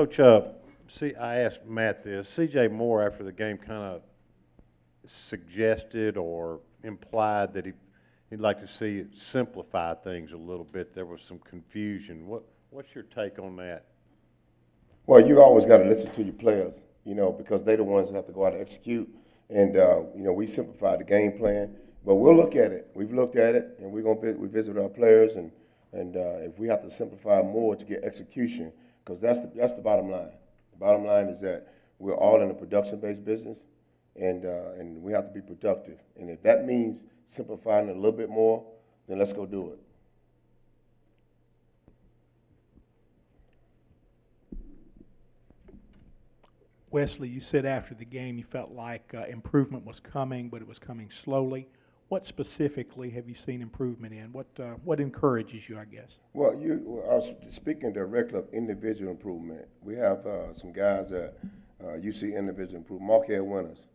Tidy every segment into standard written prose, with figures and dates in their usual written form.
Coach, see, I asked Matt this. C.J. Moore, after the game, kind of suggested or implied that he'd like to see it simplify things a little bit. There was some confusion. What's your take on that? Well, you always got to listen to your players, because they're the ones that have to go out and execute. And we simplified the game plan, but we'll look at it. We've looked at it, and we visit our players, and if we have to simplify more to get execution, because that's the bottom line. The bottom line is that we're all in a production-based business, and we have to be productive. And if that means simplifying it a little bit more, then let's go do it. Wesley, you said after the game you felt like improvement was coming, but it was coming slowly. What specifically have you seen improvement in? What encourages you, I guess? Well, I was speaking directly of individual improvement. We have some guys that you see individual improvement. Markel Winters,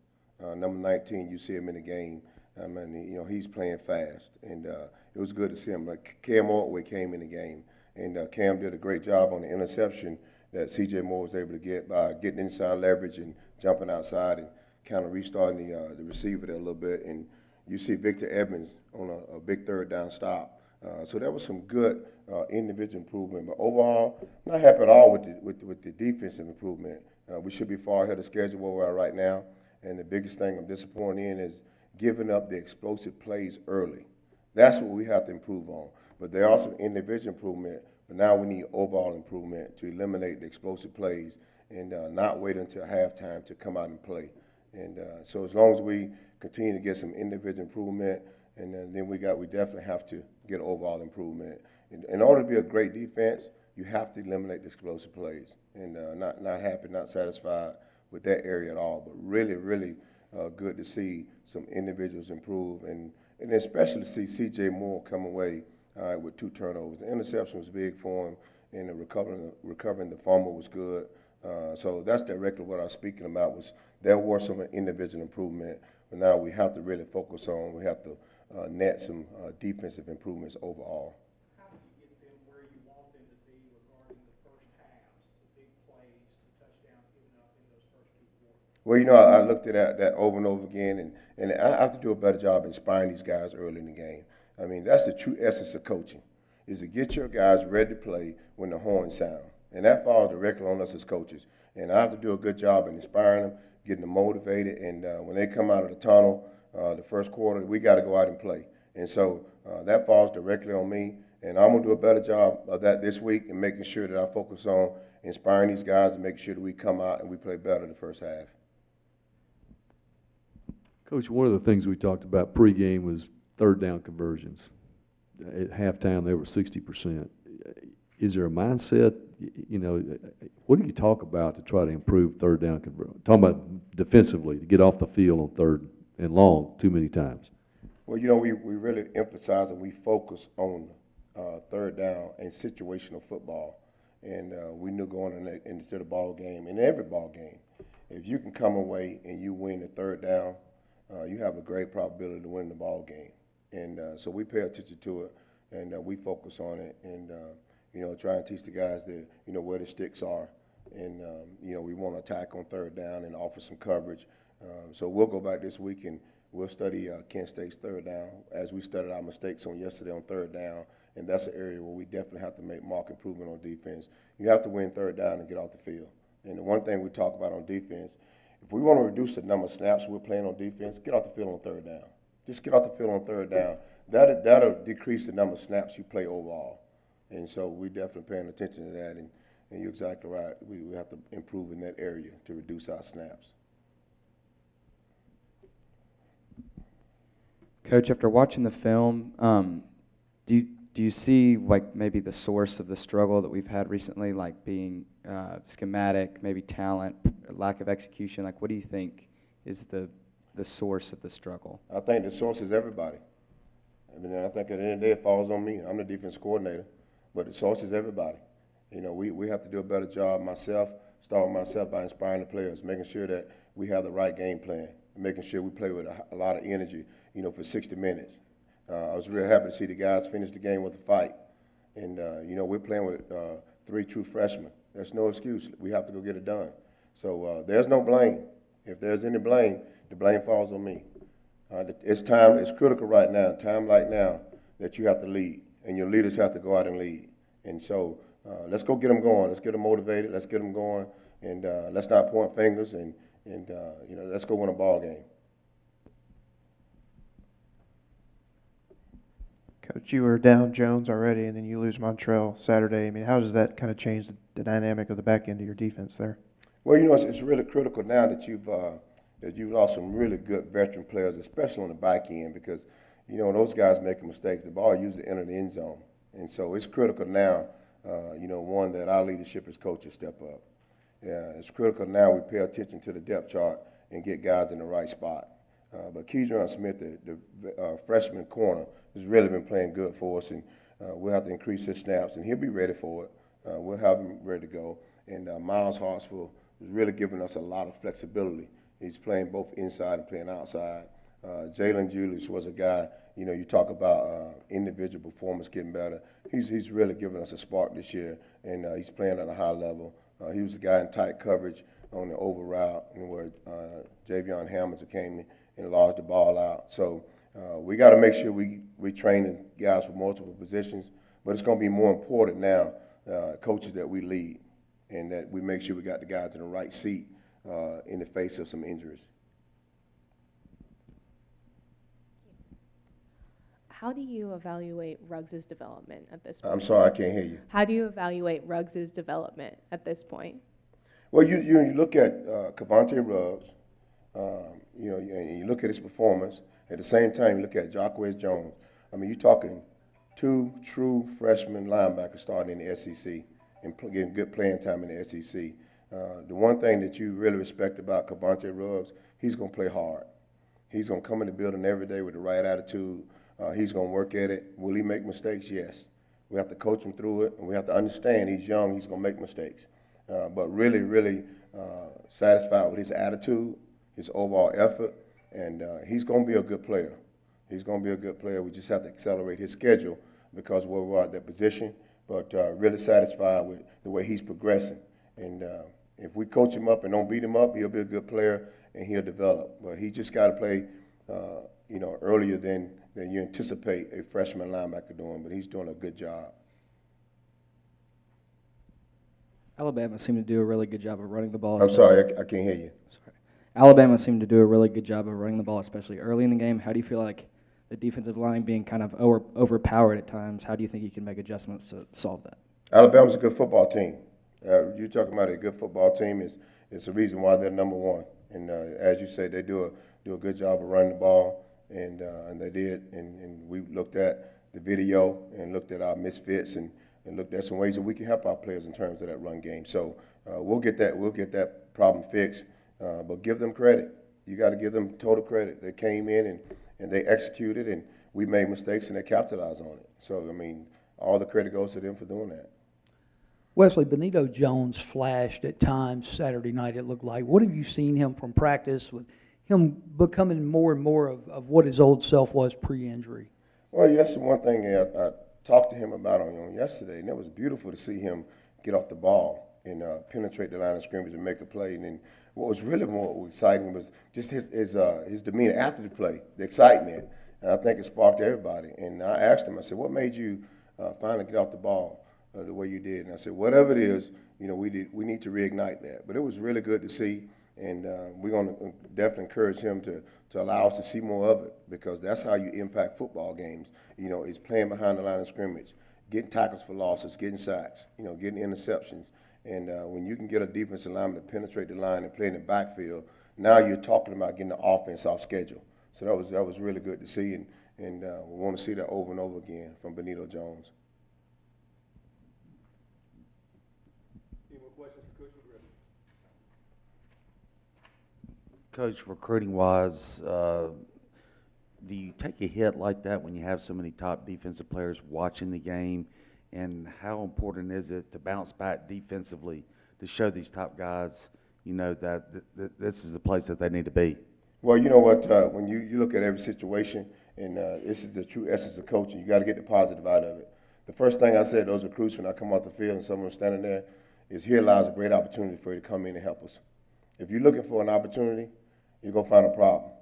number 19, you see him in the game. I mean, he's playing fast, and it was good to see him. Like Cam Ortway came in the game, and Cam did a great job on the interception that C.J. Moore was able to get by getting inside leverage and jumping outside and kind of restarting the receiver there a little bit. And you see Victor Edmonds on a big third down stop. So that was some good individual improvement. But overall, not happy at all with the defensive improvement. We should be far ahead of schedule where we are right now. And the biggest thing I'm disappointed in is giving up the explosive plays early. That's what we have to improve on. But there are some individual improvement. But now we need overall improvement to eliminate the explosive plays and not wait until halftime to come out and play. And so as long as we continue to get some individual improvement, and then we definitely have to get overall improvement. In order to be a great defense, you have to eliminate the explosive plays. And not happy, not satisfied with that area at all. But really, really good to see some individuals improve, and especially to see C.J. Moore come away with 2 turnovers. The interception was big for him, and the recovering the fumble was good. So that's directly what I was speaking about. There were some individual improvement, but now we have to really focus on. We have to net some defensive improvements overall. How do you get them where you want them to be regarding the first halves, the big plays, the touchdowns given up in those first 2 quarters? Well, I looked at that over and over again, and I have to do a better job inspiring these guys early in the game. I mean, that's the true essence of coaching, is to get your guys ready to play when the horn sound. And that falls directly on us as coaches. And I have to do a good job in inspiring them, getting them motivated. And when they come out of the tunnel, the first quarter, we got to go out and play. And so that falls directly on me. And I'm going to do a better job of that this week and making sure that I focus on inspiring these guys and making sure that we come out and we play better in the first half. Coach, one of the things we talked about pregame was third down conversions. At halftime, they were 60%. Is there a mindset, what do you talk about to try to improve third down conversion? Talking about defensively, to get off the field on third and long too many times. Well, we really emphasize and we focus on third down and situational football. And we knew going into the ball game, in every ball game, if you can come away and you win the third down, you have a great probability to win the ball game. And so we pay attention to it, and we focus on it, and try and teach the guys that where the sticks are, and we want to attack on third down and offer some coverage. So we'll go back this week and we'll study Kent State's third down as we studied our mistakes on yesterday on third down, and that's an area where we definitely have to make marked improvement on defense. You have to win third down and get off the field. And the one thing we talk about on defense, if we want to reduce the number of snaps we're playing on defense, get off the field on third down. Just get off the field on third down. That'll decrease the number of snaps you play overall. And so we definitely paying attention to that. And you're exactly right. We have to improve in that area to reduce our snaps. Coach, after watching the film, do you see like maybe the source of the struggle that we've had recently, like being schematic, maybe talent, lack of execution? Like, what do you think is the source of the struggle? I think the source is everybody. I mean, I think at the end of the day, it falls on me. I'm the defense coordinator, but the source is everybody. We have to do a better job. Start with myself by inspiring the players, making sure that we have the right game plan, making sure we play with a lot of energy, for 60 minutes. I was real happy to see the guys finish the game with a fight. And, we're playing with 3 true freshmen. There's no excuse. We have to go get it done. So there's no blame. If there's any blame, the blame falls on me. It's time, it's critical right now, time like now, that you have to lead, and your leaders have to go out and lead. And so let's go get them going. Let's get them motivated. Let's get them going, and let's not point fingers, and you know, let's go win a ball game. Coach, you were down Jones already, and then you lose Montrell Saturday. I mean, how does that kind of change the dynamic of the back end of your defense there? Well, you know, it's really critical now that you've lost some really good veteran players, especially on the back end, because, you know, those guys make a mistake, the ball usually enters the end zone. And so it's critical now, you know, one, that our leadership as coaches step up. Yeah, it's critical now we pay attention to the depth chart and get guys in the right spot. But Keydron Smith, the freshman corner, has really been playing good for us, and we'll have to increase his snaps, and he'll be ready for it. We'll have him ready to go. And Miles Hartsfield is really giving us a lot of flexibility. He's playing both inside and playing outside. Jalen Julius was a guy, you know, you talk about individual performance getting better. He's really given us a spark this year, and he's playing at a high level. He was the guy in tight coverage on the over route, where Javion Hamilton came in and lodged the ball out. So we got to make sure we train guys for multiple positions, but it's going to be more important now, coaches, that we lead and that we make sure we got the guys in the right seat in the face of some injuries. How do you evaluate Ruggs' development at this point? I'm sorry, I can't hear you. How do you evaluate Ruggs' development at this point? Well, you look at Cavante Ruggs, you know, and you look at his performance. At the same time, you look at Jacquez Jones. I mean, you're talking two true freshman linebackers starting in the SEC and getting good playing time in the SEC. The one thing that you really respect about Cavante Ruggs, he's going to play hard. He's going to come in the building every day with the right attitude. He's going to work at it. Will he make mistakes? Yes. We have to coach him through it, and we have to understand he's young, he's going to make mistakes. But really, really satisfied with his attitude, his overall effort, and he's going to be a good player. He's going to be a good player. We just have to accelerate his schedule because we're at that position, but really satisfied with the way he's progressing. And if we coach him up and don't beat him up, he'll be a good player and he'll develop. But he just got to play, you know, earlier than you anticipate a freshman linebacker doing, but he's doing a good job. Alabama seemed to do a really good job of running the ball. I'm sorry, I can't hear you. Sorry. Alabama seemed to do a really good job of running the ball, especially early in the game. How do you feel like the defensive line being kind of overpowered at times, how do you think you can make adjustments to solve that? Alabama's a good football team. You're talking about a good football team. It's the reason why they're number one. And as you say, they do a good job of running the ball, and they did. And we looked at the video and looked at our misfits and looked at some ways that we can help our players in terms of that run game. So we'll get that problem fixed. But give them credit. You got to give them total credit. They came in and they executed, and we made mistakes and they capitalized on it. So I mean, all the credit goes to them for doing that. Wesley, Benito Jones flashed at times Saturday night, it looked like. What have you seen him from practice with him becoming more and more of what his old self was pre-injury? Well, yeah, that's the one thing I talked to him about on yesterday, and it was beautiful to see him get off the ball and penetrate the line of scrimmage and make a play. And then what was really more exciting was just his demeanor after the play, the excitement. And I think it sparked everybody. And I asked him, I said, what made you finally get off the ball the way you did? And I said, whatever it is, you know, we need to reignite that. But it was really good to see, and we're going to definitely encourage him to allow us to see more of it, because that's how you impact football games. You know, it's playing behind the line of scrimmage, getting tackles for losses, getting sacks, you know, getting interceptions. And when you can get a defensive lineman to penetrate the line and play in the backfield, now you're talking about getting the offense off schedule. So that was really good to see, and we want to see that over and over again from Benito Jones. Any more questions for Coach McGriff? Coach, recruiting-wise, do you take a hit like that when you have so many top defensive players watching the game? And how important is it to bounce back defensively to show these top guys, you know, that this is the place that they need to be? Well, you know what, when you look at every situation, and this is the true essence of coaching, you got to get the positive out of it. The first thing I said to those recruits when I come off the field and someone's standing there, is here lies a great opportunity for you to come in and help us. If you're looking for an opportunity, you're going to find a problem.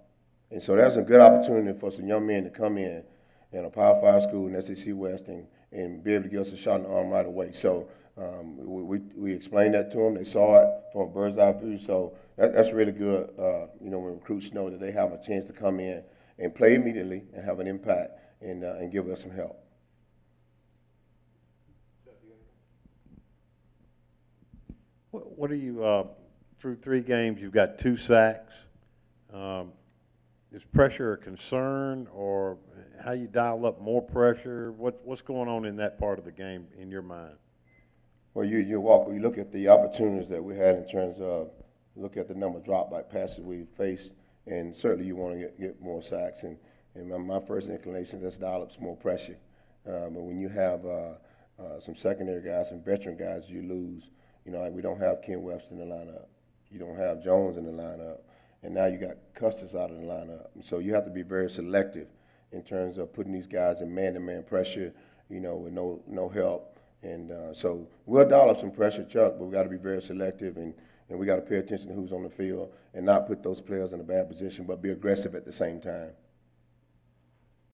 And so that's a good opportunity for some young men to come in a Power 5 school in SEC West and be able to give us a shot in the arm right away. So we explained that to them. They saw it from a bird's eye view. So that's really good, when recruits know that they have a chance to come in and play immediately and have an impact and give us some help. What are you, through 3 games, you've got 2 sacks. Is pressure a concern, or how you dial up more pressure? What's going on in that part of the game in your mind? Well, you look at the opportunities that we had in terms of, look at the number of drop-back passes we faced, and certainly you want to get more sacks. And my first inclination is dial up some more pressure. But when you have some secondary guys, some veteran guys, you lose. Like we don't have Ken Webster in the lineup. You don't have Jones in the lineup. And now you got Custis out of the lineup. So you have to be very selective in terms of putting these guys in man-to-man pressure, with no help. And so we'll dial up some pressure, Chuck, but we got to be very selective, and we got to pay attention to who's on the field and not put those players in a bad position, but be aggressive at the same time.